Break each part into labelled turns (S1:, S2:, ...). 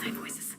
S1: my voices.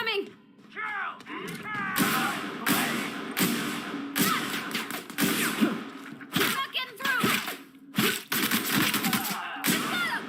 S1: coming! He's not getting through! Got him!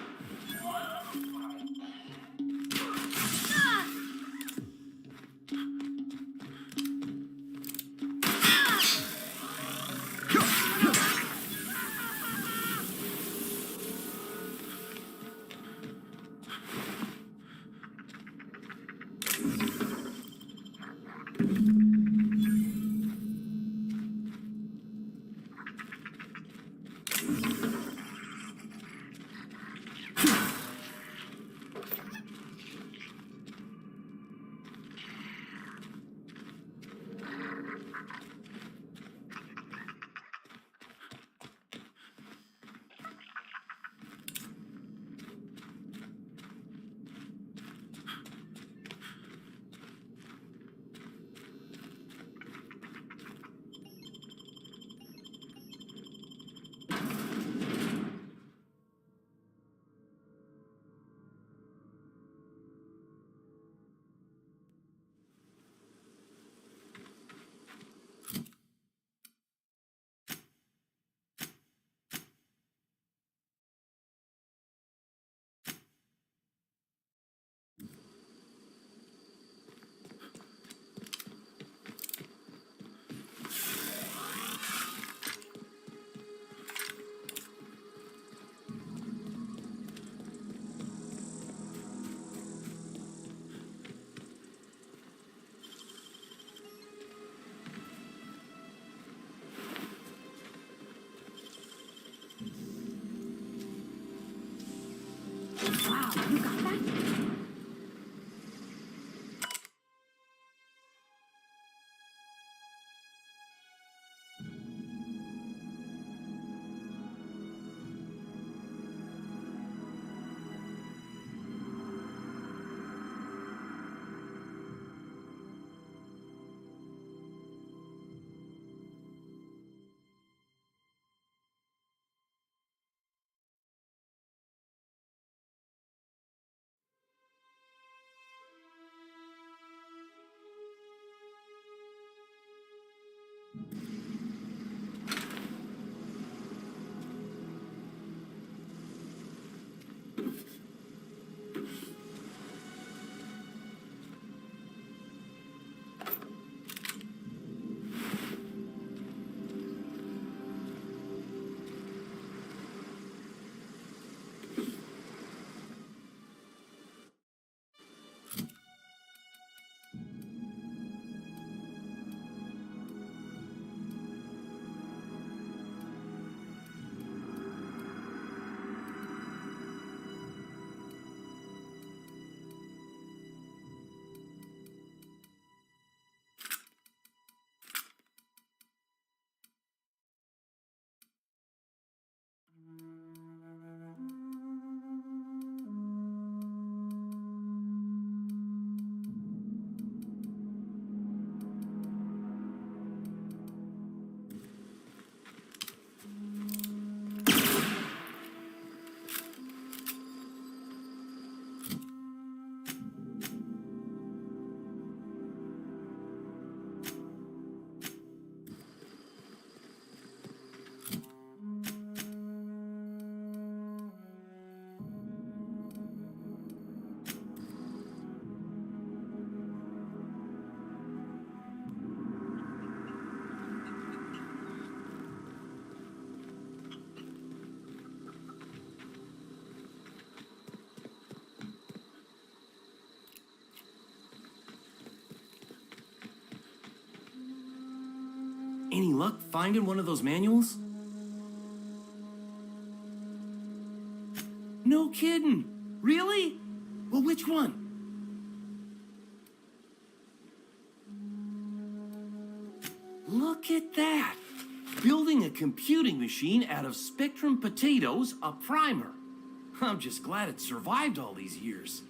S1: Wow, you got that?
S2: Any luck finding one of those manuals? No kidding. Really? Well, which one? Look at that. Building a computing machine out of Spectrum potatoes, a primer. I'm just glad it survived all these years.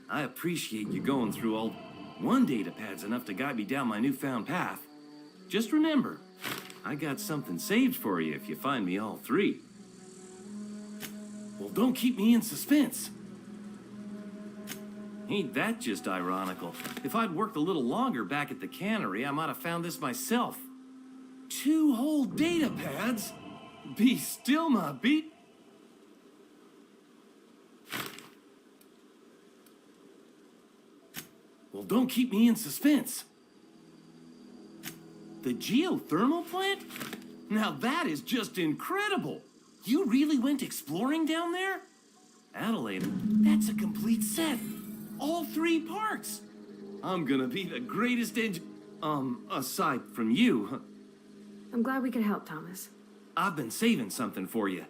S2: I appreciate you going through all... One datapad's enough to guide me down my newfound path. Just remember, I got something saved for you if you find me all three. Well, don't keep me in suspense. Ain't that just ironical? If I'd worked a little longer back at the cannery, I might have found this myself. 2 whole data pads? Be still, my beat. Well, don't keep me in suspense. The geothermal plant? Now that is just incredible. You really went exploring down there? Adelaide, that's a complete set. All 3 parts. I'm gonna be the greatest aside from you.
S3: I'm glad we could help, Thomas.
S2: I've been saving something for you.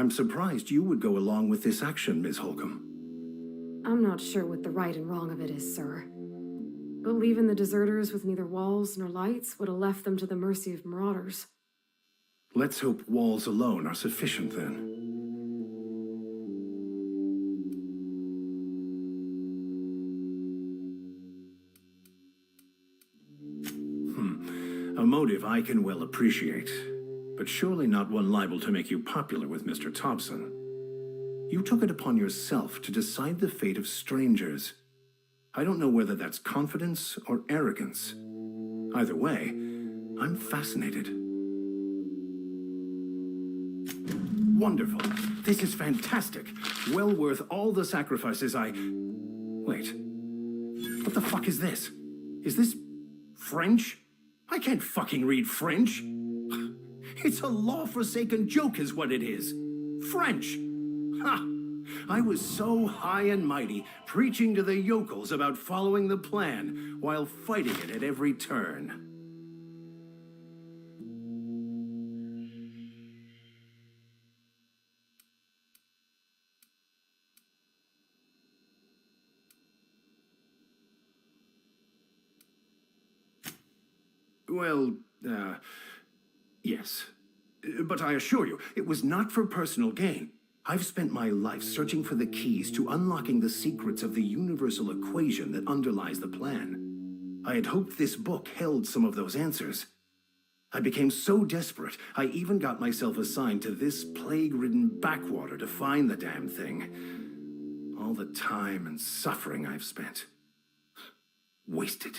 S4: I'm surprised you would go along with this action, Ms. Holcomb.
S3: I'm not sure what the right and wrong of it is, sir. But leaving the deserters with neither walls nor lights would have left them to the mercy of marauders.
S4: Let's hope walls alone are sufficient then. A motive I can well appreciate, but surely not one liable to make you popular with Mr. Thompson. You took it upon yourself to decide the fate of strangers. I don't know whether that's confidence or arrogance. Either way, I'm fascinated. Wonderful. This is fantastic. Well worth all the sacrifices I... Wait. What the fuck is this? Is this French? I can't fucking read French. It's a law-forsaken joke is what it is. French. Ha! I was so high and mighty, preaching to the yokels about following the plan, while fighting it at every turn. Well, yes. But I assure you, it was not for personal gain. I've spent my life searching for the keys to unlocking the secrets of the universal equation that underlies the plan. I had hoped this book held some of those answers. I became so desperate, I even got myself assigned to this plague-ridden backwater to find the damn thing. All the time and suffering I've spent. Wasted.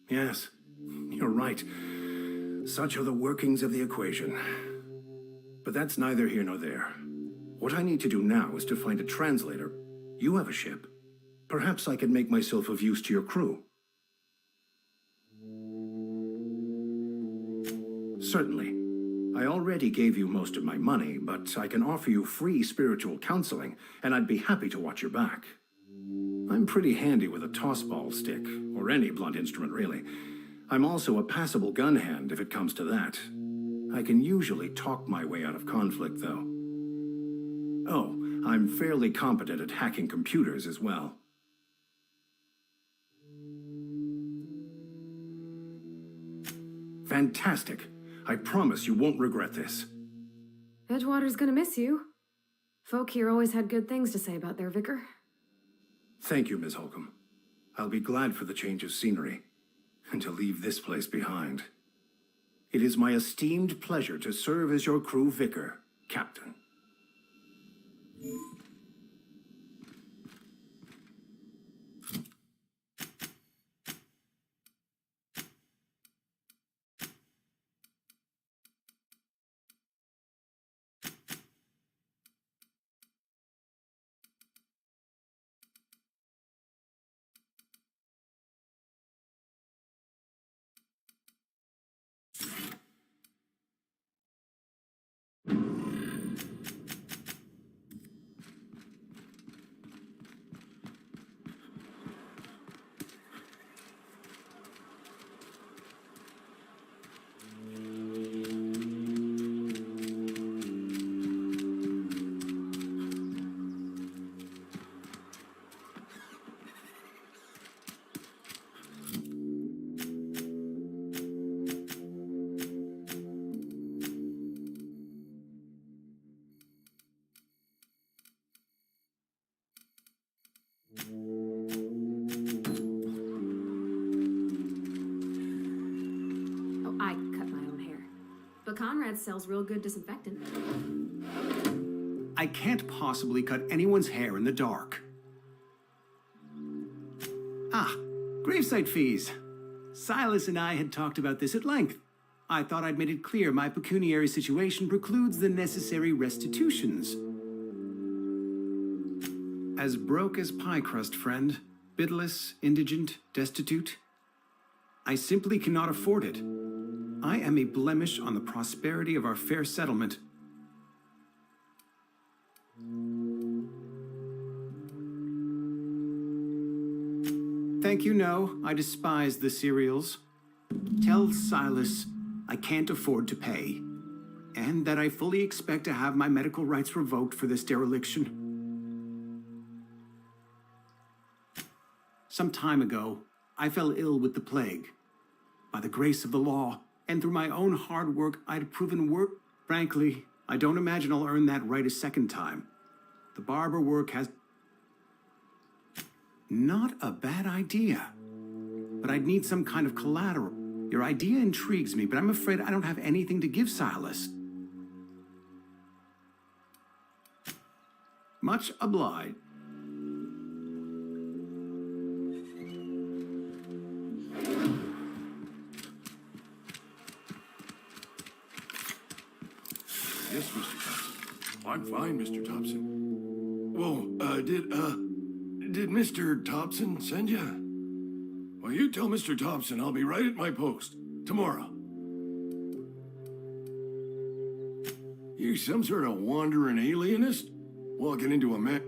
S4: Yes, you're right. Such are the workings of the equation. But that's neither here nor there. What I need to do now is to find a translator. You have a ship. Perhaps I can make myself of use to your crew. Certainly. I already gave you most of my money, but I can offer you free spiritual counseling, and I'd be happy to watch your back. I'm pretty handy with a tossball stick, or any blunt instrument really. I'm also a passable gun hand if it comes to that. I can usually talk my way out of conflict, though. Oh, I'm fairly competent at hacking computers as well. Fantastic. I promise you won't regret this.
S3: Edgewater's gonna miss you. Folk here always had good things to say about their vicar.
S4: Thank you, Ms. Holcomb. I'll be glad for the change of scenery, and to leave this place behind. It is my esteemed pleasure to serve as your crew vicar, Captain.
S3: Oh, I cut my own hair. But Conrad sells real good disinfectant.
S5: I can't possibly cut anyone's hair in the dark. Ah, gravesite fees. Silas and I had talked about this at length. I thought I'd made it clear my pecuniary situation precludes the necessary restitutions. As broke as pie crust, friend. Bidless, indigent, destitute. I simply cannot afford it. I am a blemish on the prosperity of our fair settlement. Thank you, no. I despise the cereals. Tell Silas I can't afford to pay, and that I fully expect to have my medical rights revoked for this dereliction. Some time ago, I fell ill with the plague. By the grace of the law, and through my own hard work, I'd proven work. Frankly, I don't imagine I'll earn that right a second time. The barber work has... Not a bad idea. But I'd need some kind of collateral. Your idea intrigues me, but I'm afraid I don't have anything to give Silas. Much obliged.
S6: Yes, Mr. Thompson. I'm fine, Mr. Thompson. Whoa, did Mr. Thompson send you? Well, you tell Mr. Thompson I'll be right at my post tomorrow. You some sort of wandering alienist? Walking into a man...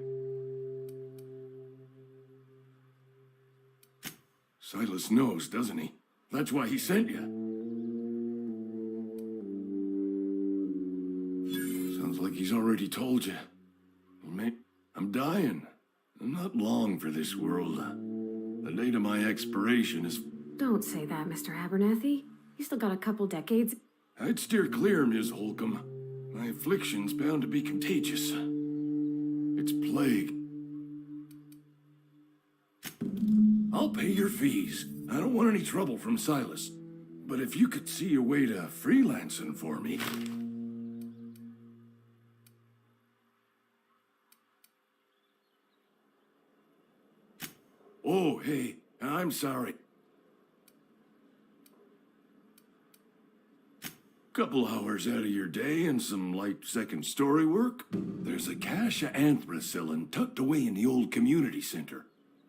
S6: Silas knows, doesn't he? That's why he sent you. Sounds like he's already told you. Mate, I'm dying. I'm not long for this world. The date of my expiration is...
S3: Don't say that, Mr. Abernathy. You still got a couple decades.
S6: I'd steer clear, Ms. Holcomb. My affliction's bound to be contagious. It's plague. I'll pay your fees. I don't want any trouble from Silas. But if you could see a way to freelancing for me... Oh, hey, I'm sorry. Couple hours out of your day and some light second story work. There's a cache of anthracillin tucked away in the old community center.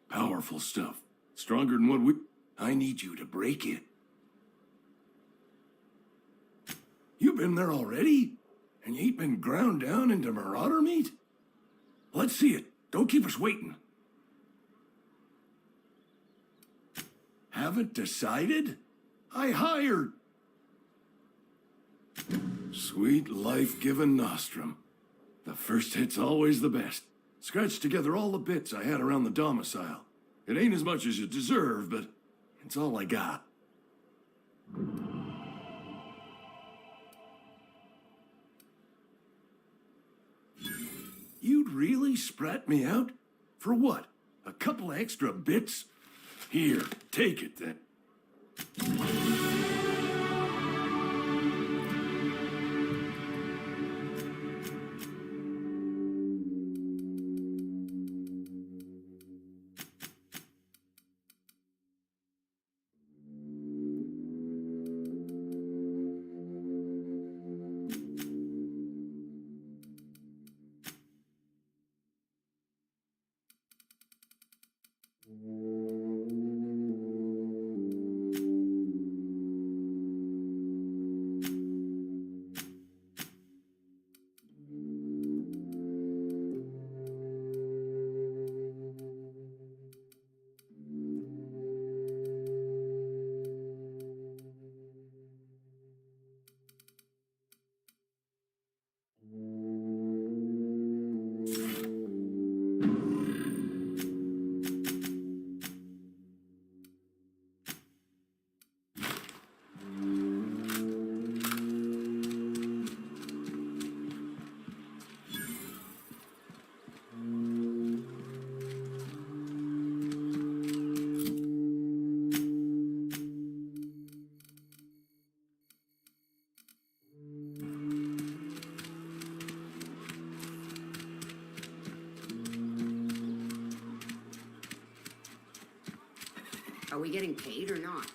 S6: Powerful stuff. Stronger than what we... I need you to break it. You been there already? And you ain't been ground down into marauder meat? Let's see it. Don't keep us waiting. Haven't decided? I hired. Sweet life-giving nostrum. The first hit's always the best. Scratched together all the bits I had around the domicile. It ain't as much as you deserve, but it's all I got. You'd really sprat me out? For what? A couple of extra bits? Here, take it then.
S7: Are we getting paid or not?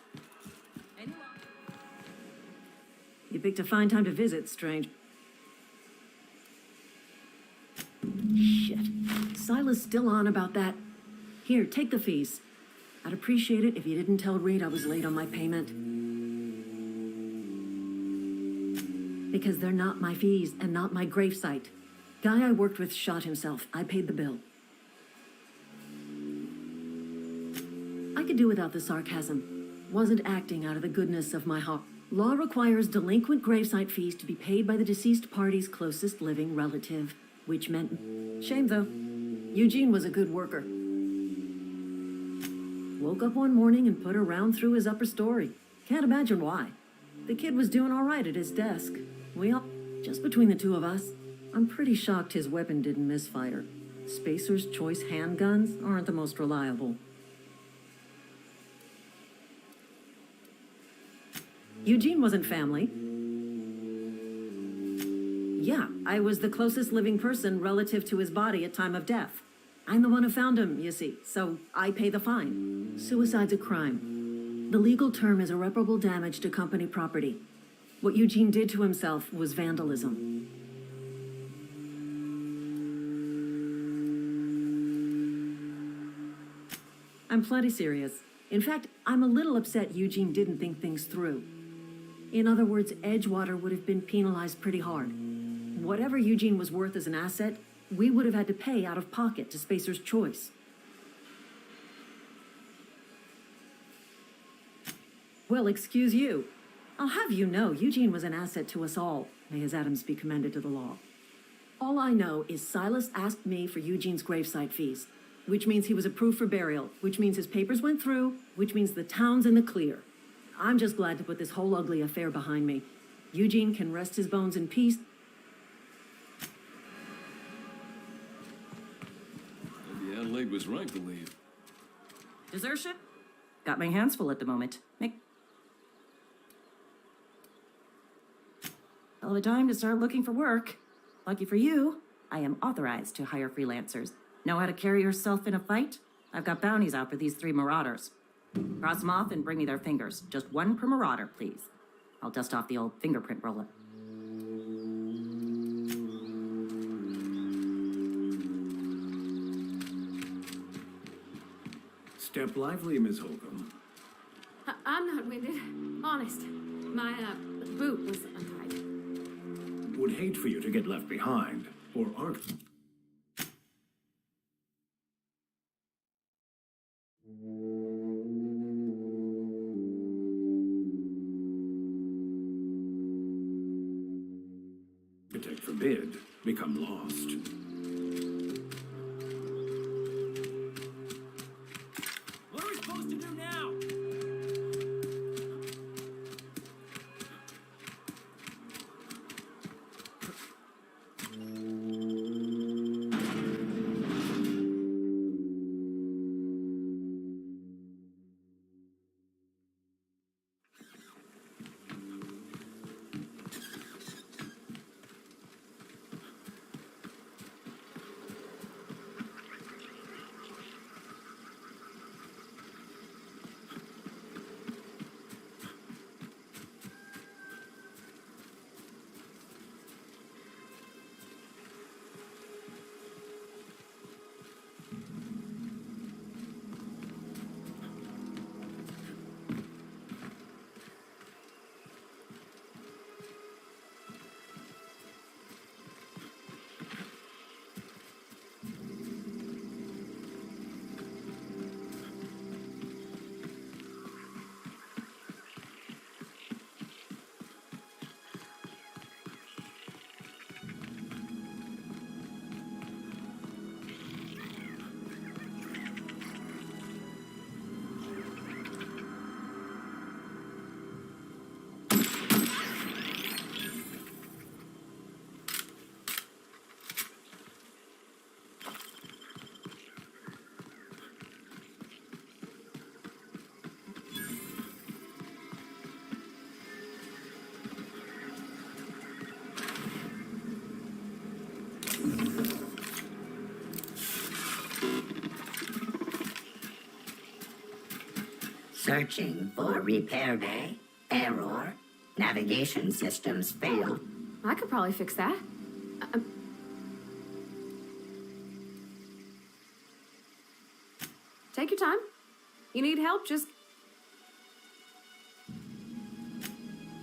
S8: You picked a fine time to visit, Strange. Shit. Silas still on about that. Here, take the fees. I'd appreciate it if you didn't tell Reed I was late on my payment. Because they're not my fees and not my gravesite. Guy I worked with shot himself. I paid the bill. I do without the sarcasm. Wasn't acting out of the goodness of my heart. Law requires delinquent gravesite fees to be paid by the deceased party's closest living relative, which meant... Shame, though. Eugene was a good worker. Woke up one morning and put a round through his upper story. Can't imagine why. The kid was doing all right at his desk. Just between the two of us, I'm pretty shocked his weapon didn't misfire. Spacer's Choice handguns aren't the most reliable. Eugene wasn't family. Yeah, I was the closest living person relative to his body at time of death. I'm the one who found him, you see, so I pay the fine. Suicide's a crime. The legal term is irreparable damage to company property. What Eugene did to himself was vandalism. I'm plenty serious. In fact, I'm a little upset Eugene didn't think things through. In other words, Edgewater would have been penalized pretty hard. Whatever Eugene was worth as an asset, we would have had to pay out of pocket to Spacer's Choice. Well, excuse you. I'll have you know, Eugene was an asset to us all. May his atoms be commended to the law. All I know is Silas asked me for Eugene's gravesite fees, which means he was approved for burial, which means his papers went through, which means the town's in the clear. I'm just glad to put this whole ugly affair behind me. Eugene can rest his bones in peace.
S6: Maybe Adelaide was right to leave.
S9: Desertion? Got my hands full at the moment. Hell of a time to start looking for work. Lucky for you, I am authorized to hire freelancers. Know how to carry yourself in a fight? I've got bounties out for these 3 marauders. Cross them off and bring me their fingers. Just 1 per marauder, please. I'll dust off the old fingerprint roller.
S4: Step lively, Miss Holcomb.
S3: I'm not winded. Honest. My, boot was untied.
S4: Would hate for you to get left behind, or aren't. Architect forbid, become lost.
S2: What are we supposed to do now?
S10: Searching for repair bay. Error. Navigation systems failed.
S3: I could probably fix that. Take your time. You need help, just...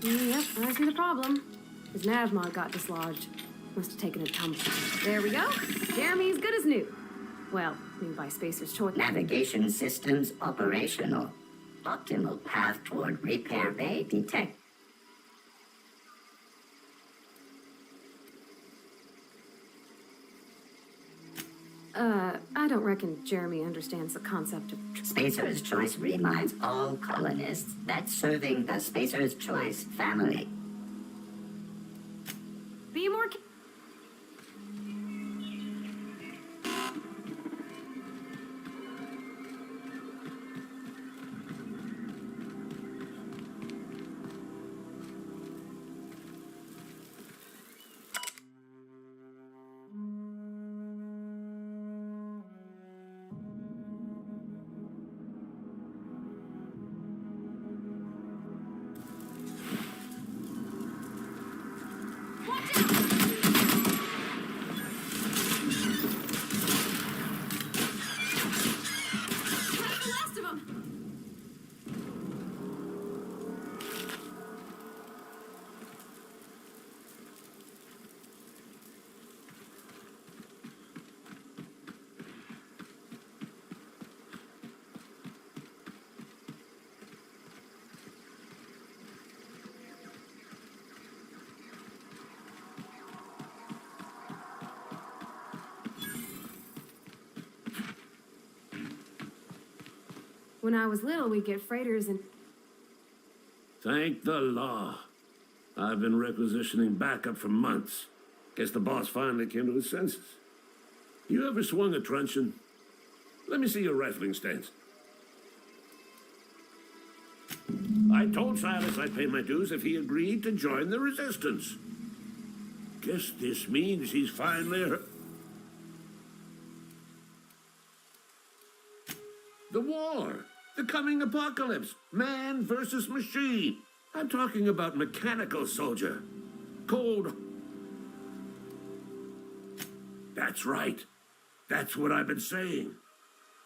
S3: Yep, I see the problem. His navmod got dislodged. Must have taken a tumble. There we go. Jeremy's good as new. Well, I mean by Spacer's choice.
S10: Navigation systems operational. Optimal path toward Repair Bay detect.
S3: I don't reckon Jeremy understands the concept of...
S10: Spacer's Choice reminds all colonists that serving the Spacer's Choice family.
S3: Be more...
S1: The last of them!
S3: When I was little, we'd get freighters and...
S6: Thank the law. I've been requisitioning backup for months. Guess the boss finally came to his senses. You ever swung a truncheon? Let me see your rifling stance. I told Silas I'd pay my dues if he agreed to join the resistance. Guess this means he's finally... The war! The coming apocalypse! Man versus machine! I'm talking about mechanical soldier. Cold... That's right. That's what I've been saying.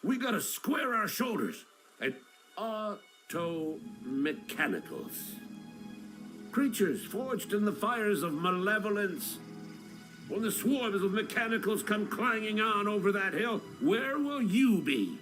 S6: We gotta square our shoulders at auto-mechanicals. Creatures forged in the fires of malevolence. When the swarms of mechanicals come clanging on over that hill, where will you be?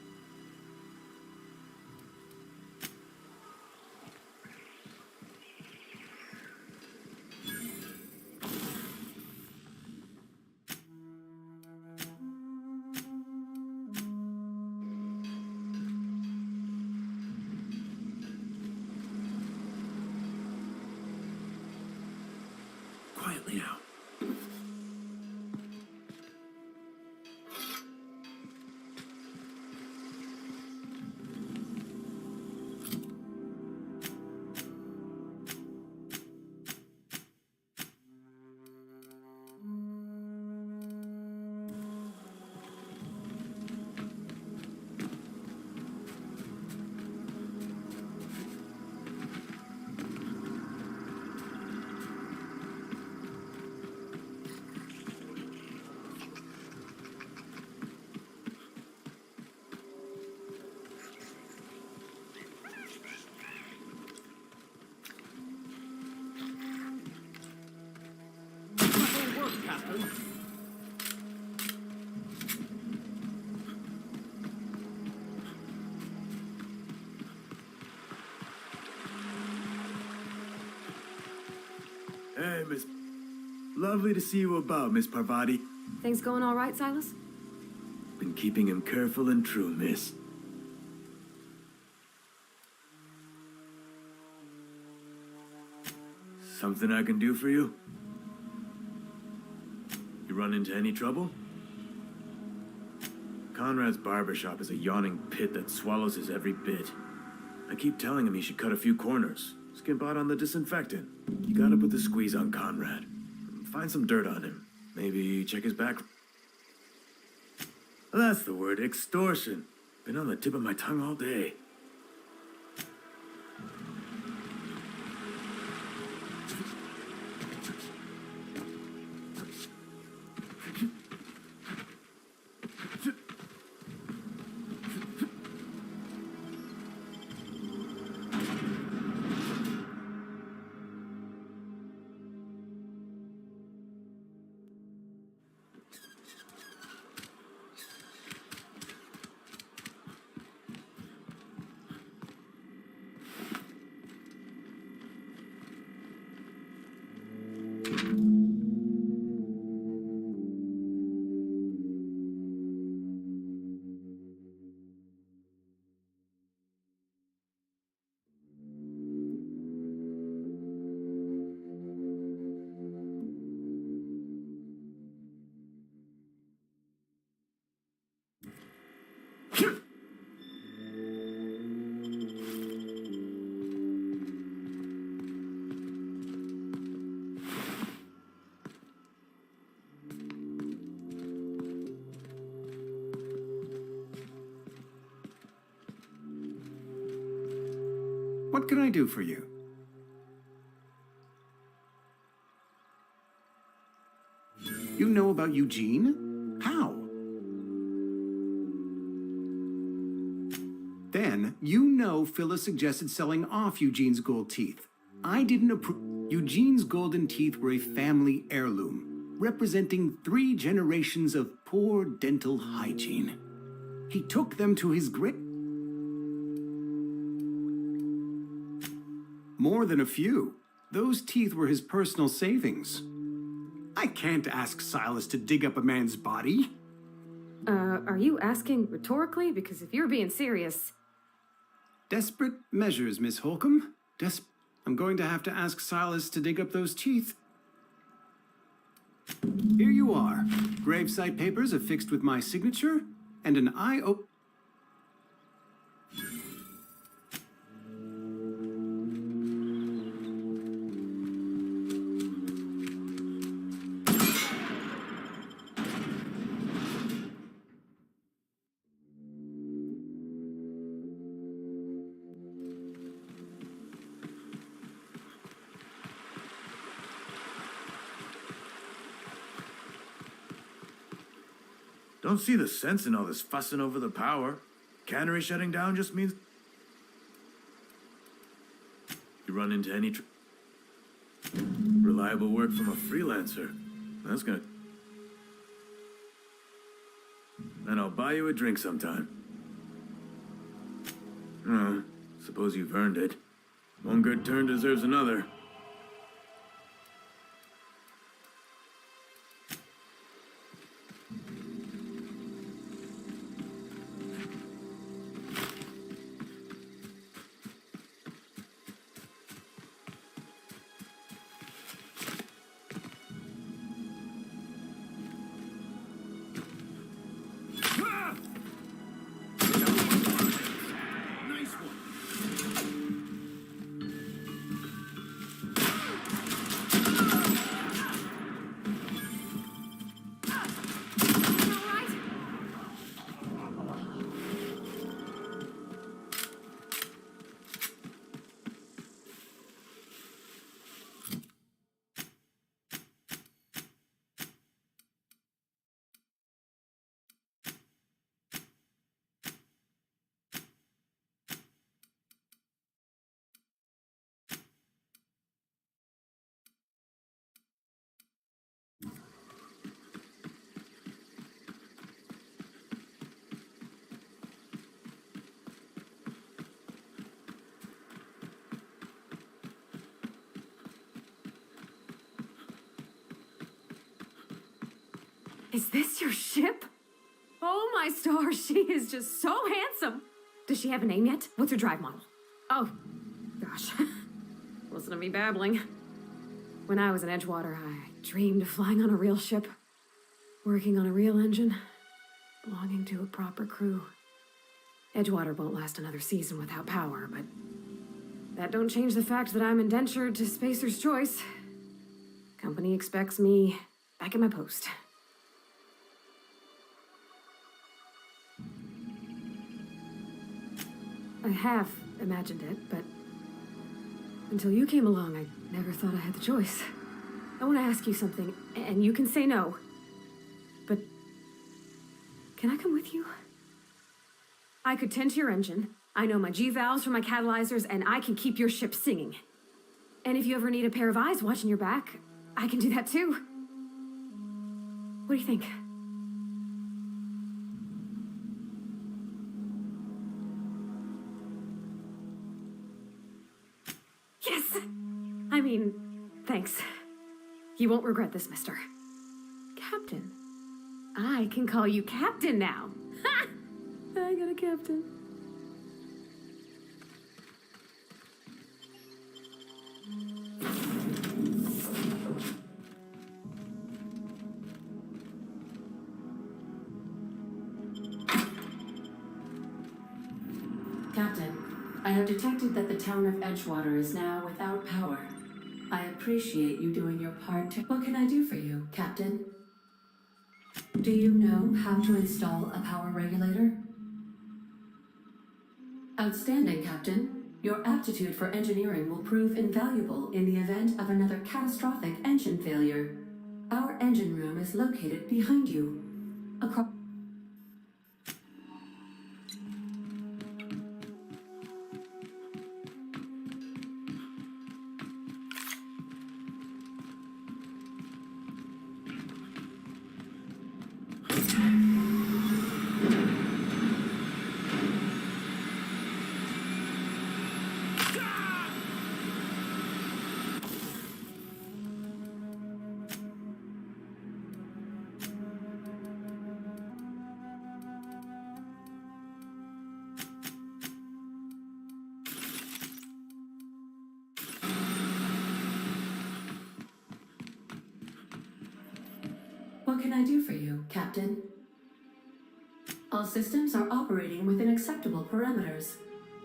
S4: Quietly now.
S11: Hey, Miss... Lovely to see you about, Miss Parvati.
S3: Things going all right, Silas?
S11: Been keeping him careful and true, miss. Something I can do for you? You run into any trouble? Conrad's barbershop is a yawning pit that swallows his every bit. I keep telling him he should cut a few corners. Skimp out on the disinfectant. You gotta put the squeeze on Conrad. Find some dirt on him. Maybe check his back. That's the word, extortion. Been on the tip of my tongue all day.
S5: What can I do for you? You know about Eugene? How? Then, you know Phyllis suggested selling off Eugene's gold teeth. I didn't approve. Eugene's golden teeth were a family heirloom, representing 3 generations of poor dental hygiene. He took them to his grave. More than a few. Those teeth were his personal savings. I can't ask Silas to dig up a man's body.
S3: Are you asking rhetorically? Because if you're being serious...
S5: Desperate measures, Miss Holcomb. I'm going to have to ask Silas to dig up those teeth. Here you are. Gravesite papers affixed with my signature, and an I.O.
S11: Don't see the sense in all this fussing over the power. Cannery shutting down just means you run into any reliable work from a freelancer. That's gonna... And I'll buy you a drink sometime. Suppose you've earned it. One good turn deserves another.
S3: Is this your ship? Oh my stars, she is just so handsome. Does she have a name yet? What's her drive model? Oh, gosh. Listen to me babbling. When I was in Edgewater, I dreamed of flying on a real ship, working on a real engine, belonging to a proper crew. Edgewater won't last another season without power, but that don't change the fact that I'm indentured to Spacer's Choice. Company expects me back at my post. I have imagined it, but until you came along, I never thought I had the choice. I want to ask you something, and you can say no. But can I come with you? I could tend to your engine. I know my G-valves from my catalyzers, and I can keep your ship singing. And if you ever need a pair of eyes watching your back, I can do that too. What do you think? Yes! I mean, thanks. You won't regret this, mister. Captain. I can call you Captain now. Ha! I got a captain.
S8: Captain, I have detected that the town of Edgewater is now without power. I appreciate you doing your part to... What can I do for you, Captain? Do you know how to install a power regulator? Outstanding, Captain. Your aptitude for engineering will prove invaluable in the event of another catastrophic engine failure. Our engine room is located behind you. Across... What can I do for you, Captain? All systems are operating within acceptable parameters.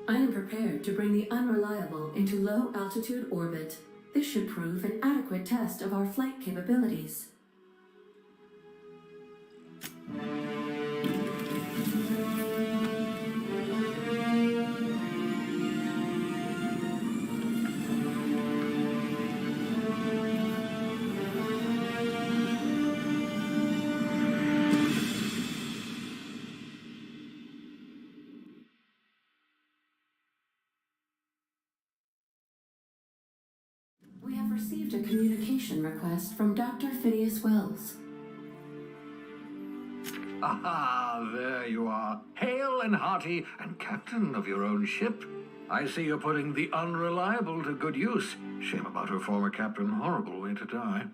S8: I am prepared to bring the unreliable into low-altitude orbit. This should prove an adequate test of our flight capabilities. We have received a communication request from Dr. Phineas Wells.
S12: Ah, there you are. Hale and hearty, and captain of your own ship. I see you're putting the unreliable to good use. Shame about her former captain. Horrible way to die.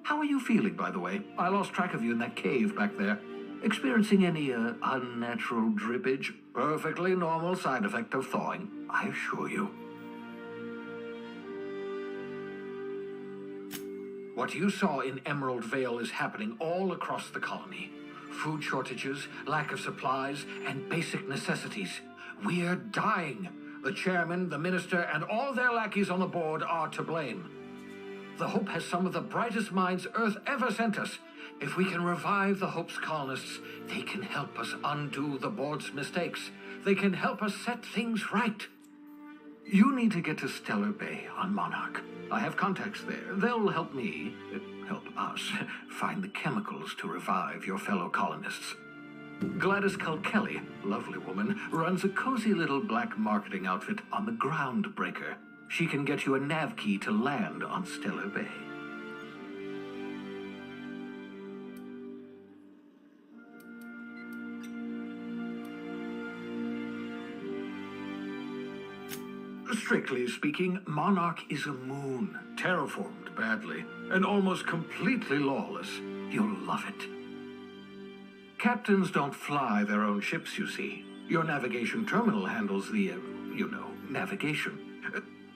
S12: How are you feeling, by the way? I lost track of you in that cave back there. Experiencing any, unnatural drippage? Perfectly normal side effect of thawing, I assure you. What you saw in Emerald Vale is happening all across the colony. Food shortages, lack of supplies, and basic necessities. We're dying. The chairman, the minister, and all their lackeys on the board are to blame. The Hope has some of the brightest minds Earth ever sent us. If we can revive the Hope's colonists, they can help us undo the board's mistakes. They can help us set things right. You need to get to Stellar Bay on Monarch. I have contacts there. They'll help me, help us, find the chemicals to revive your fellow colonists. Gladys Kilkelly, lovely woman, runs a cozy little black marketing outfit on the Groundbreaker. She can get you a nav key to land on Stellar Bay. Strictly speaking, Monarch is a moon, terraformed badly, and almost completely lawless. You'll love it. Captains don't fly their own ships, you see. Your navigation terminal handles the, navigation.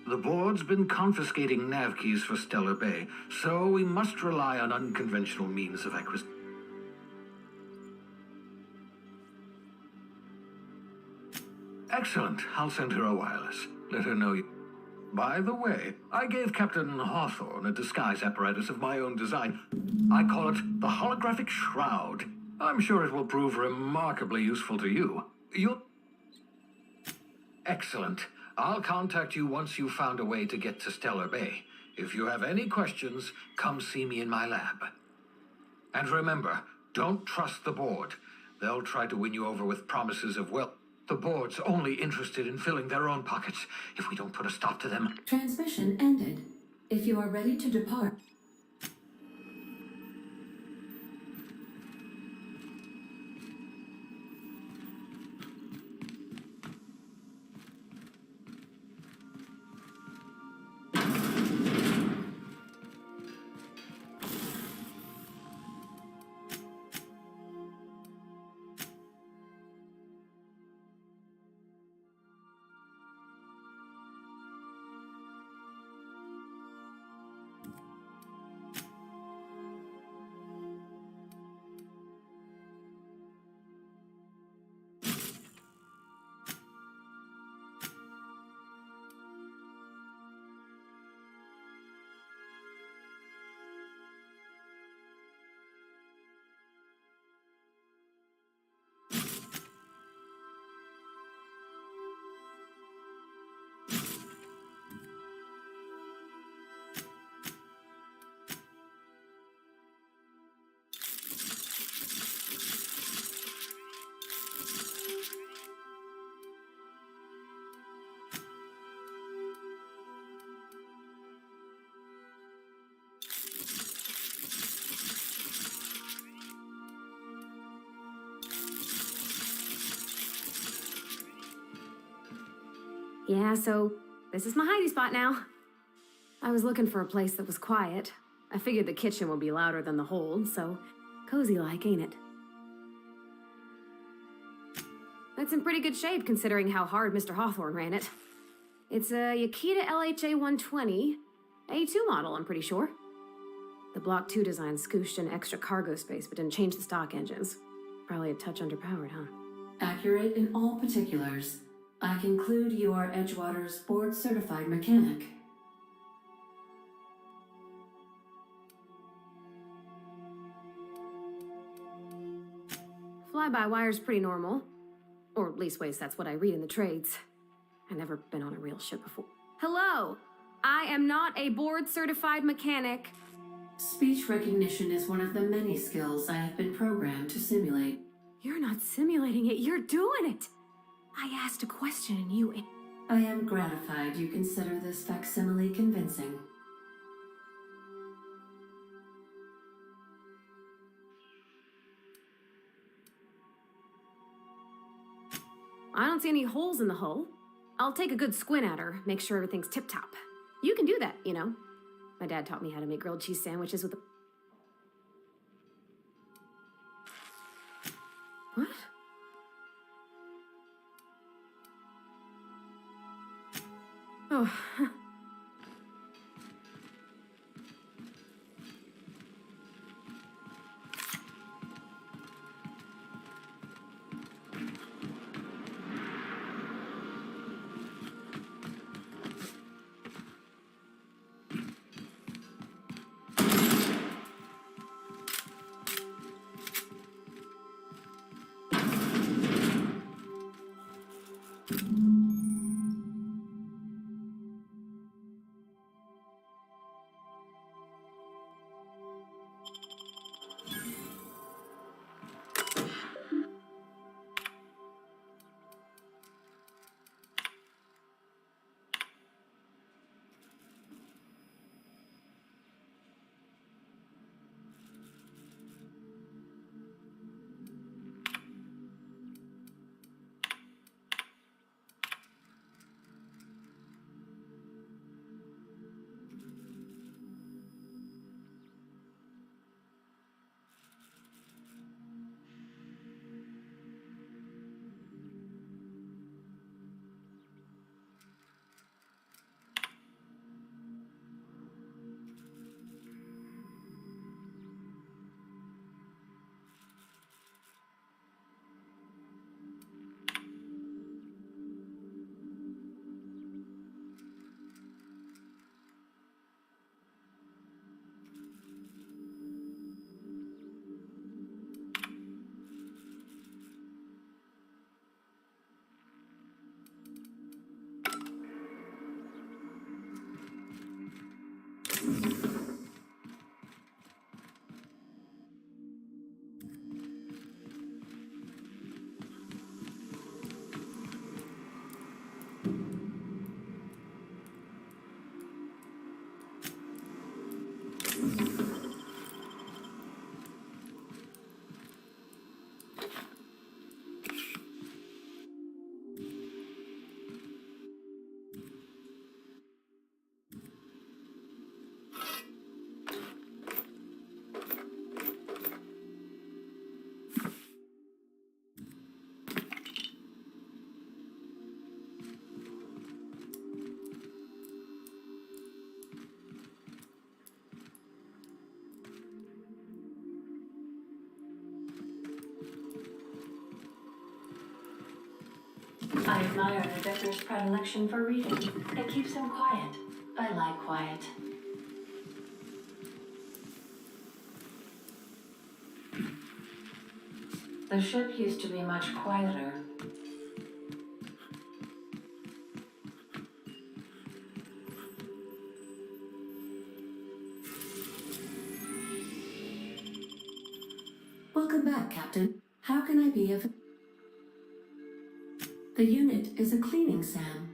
S12: The board's been confiscating nav keys for Stellar Bay, so we must rely on unconventional means of acquisition. Excellent. I'll send her a wireless. Let her know you... By the way, I gave Captain Hawthorne a disguise apparatus of my own design. I call it the Holographic Shroud. I'm sure it will prove remarkably useful to you. You'll... Excellent. I'll contact you once you've found a way to get to Stellar Bay. If you have any questions, come see me in my lab. And remember, don't trust the board. They'll try to win you over with promises of wealth. The board's only interested in filling their own pockets. If we don't put a stop to them...
S8: Transmission ended. If you are ready to depart...
S3: Yeah, so this is my hidey spot now. I was looking for a place that was quiet. I figured the kitchen would be louder than the hold, so cozy like, ain't it? It's in pretty good shape considering how hard Mr. Hawthorne ran it. It's a Yakita LHA 120, A2 model, I'm pretty sure. The Block 2 design scooshed in extra cargo space but didn't change the stock engines. Probably a touch underpowered, huh?
S8: Accurate in all particulars. I conclude you are Edgewater's board-certified mechanic.
S3: Fly-by-wire's pretty normal. Or at least ways that's what I read in the trades. I've never been on a real ship before. Hello! I am not a board-certified mechanic.
S8: Speech recognition is one of the many skills I have been programmed to simulate.
S3: You're not simulating it, you're doing it! I asked a question and you...
S8: I am gratified you consider this facsimile convincing.
S3: I don't see any holes in the hull. I'll take a good squint at her, make sure everything's tip-top. You can do that, you know. My dad taught me how to make grilled cheese sandwiches with a... What? Oh,
S8: I admire the vicar's predilection for reading. It keeps him quiet. I like quiet. The ship used to be much quieter. Welcome back, Captain. How can I be of... The unit is a cleaning SAM.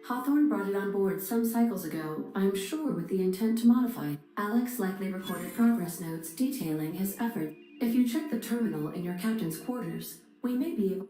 S8: Hawthorne brought it on board some cycles ago, I'm sure with the intent to modify it. Alex likely recorded progress notes detailing his effort. If you check the terminal in your captain's quarters, we may be able...